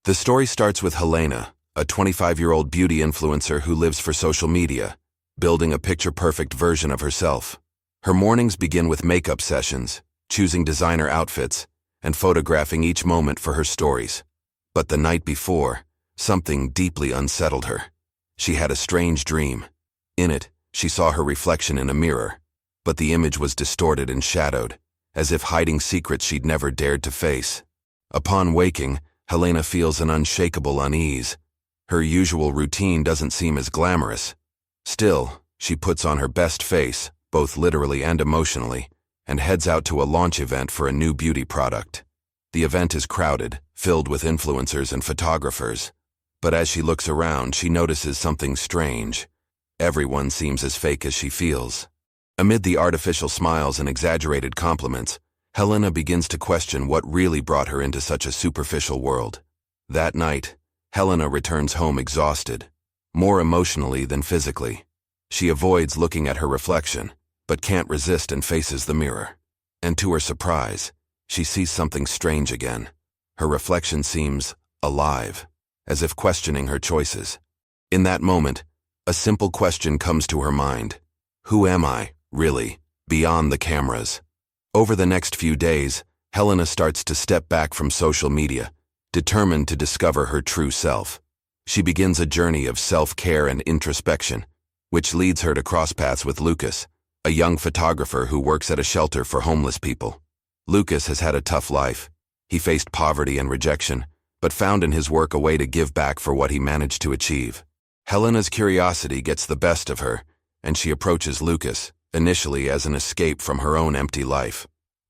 The story starts with Helena, a 25-year-old beauty influencer who lives for social media, building a picture-perfect version of herself. Her mornings begin with makeup sessions, choosing designer outfits, and photographing each moment for her stories. But the night before, something deeply unsettled her. She had a strange dream. In it, she saw her reflection in a mirror, but the image was distorted and shadowed, as if hiding secrets she'd never dared to face. Upon waking, Helena feels an unshakable unease. Her usual routine doesn't seem as glamorous. Still, she puts on her best face, both literally and emotionally, and heads out to a launch event for a new beauty product. The event is crowded, filled with influencers and photographers. But as she looks around, she notices something strange. Everyone seems as fake as she feels. Amid the artificial smiles and exaggerated compliments, Helena begins to question what really brought her into such a superficial world. That night, Helena returns home exhausted, more emotionally than physically. She avoids looking at her reflection, but can't resist and faces the mirror. And to her surprise, she sees something strange again. Her reflection seems alive, as if questioning her choices. In that moment, a simple question comes to her mind. Who am I, really, beyond the cameras? Over the next few days, Helena starts to step back from social media, determined to discover her true self. She begins a journey of self-care and introspection, which leads her to cross paths with Lucas, a young photographer who works at a shelter for homeless people. Lucas has had a tough life. He faced poverty and rejection, but found in his work a way to give back for what he managed to achieve. Helena's curiosity gets the best of her, and she approaches Lucas, initially as an escape from her own empty life.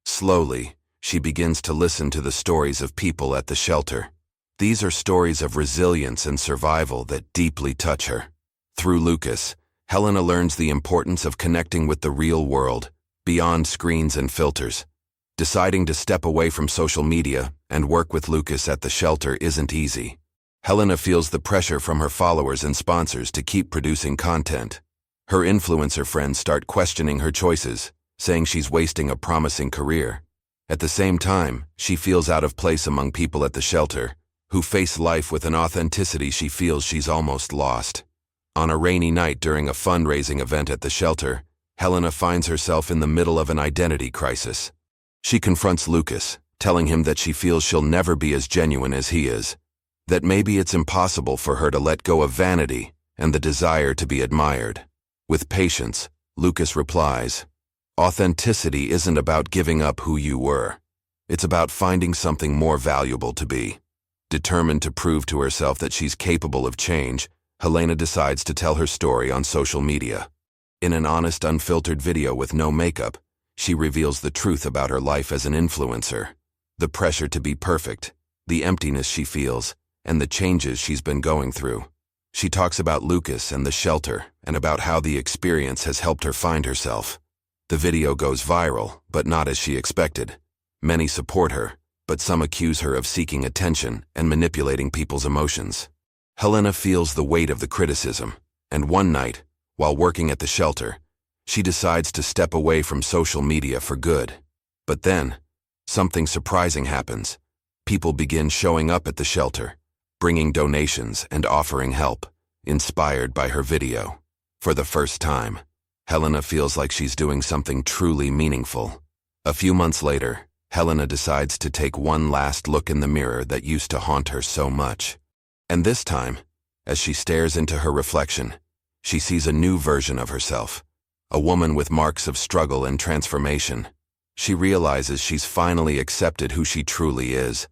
Slowly, she begins to listen to the stories of people at the shelter. These are stories of resilience and survival that deeply touch her. Through Lucas, Helena learns the importance of connecting with the real world, beyond screens and filters. Deciding to step away from social media and work with Lucas at the shelter isn't easy. Helena feels the pressure from her followers and sponsors to keep producing content. Her influencer friends start questioning her choices, saying she's wasting a promising career. At the same time, she feels out of place among people at the shelter, who face life with an authenticity she feels she's almost lost. On a rainy night during a fundraising event at the shelter, Helena finds herself in the middle of an identity crisis. She confronts Lucas, telling him that she feels she'll never be as genuine as he is, that maybe it's impossible for her to let go of vanity and the desire to be admired. With patience, Lucas replies, "Authenticity isn't about giving up who you were. It's about finding something more valuable to be." Determined to prove to herself that she's capable of change, Helena decides to tell her story on social media. In an honest, unfiltered video with no makeup, she reveals the truth about her life as an influencer, the pressure to be perfect, the emptiness she feels, and the changes she's been going through. She talks about Lucas and the shelter and about how the experience has helped her find herself. The video goes viral, but not as she expected. Many support her, but some accuse her of seeking attention and manipulating people's emotions. Helena feels the weight of the criticism, and one night, while working at the shelter, she decides to step away from social media for good. But then, something surprising happens. People begin showing up at the shelter, bringing donations and offering help, inspired by her video. For the first time, Helena feels like she's doing something truly meaningful. A few months later, Helena decides to take one last look in the mirror that used to haunt her so much. And this time, as she stares into her reflection, she sees a new version of herself, a woman with marks of struggle and transformation. She realizes she's finally accepted who she truly is,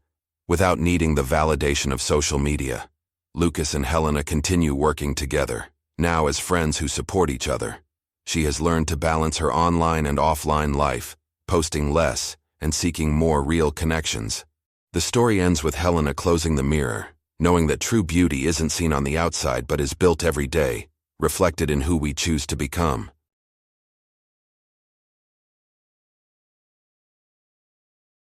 without needing the validation of social media. Lucas and Helena continue working together, now as friends who support each other. She has learned to balance her online and offline life, posting less and seeking more real connections. The story ends with Helena closing the mirror, knowing that true beauty isn't seen on the outside but is built every day, reflected in who we choose to become.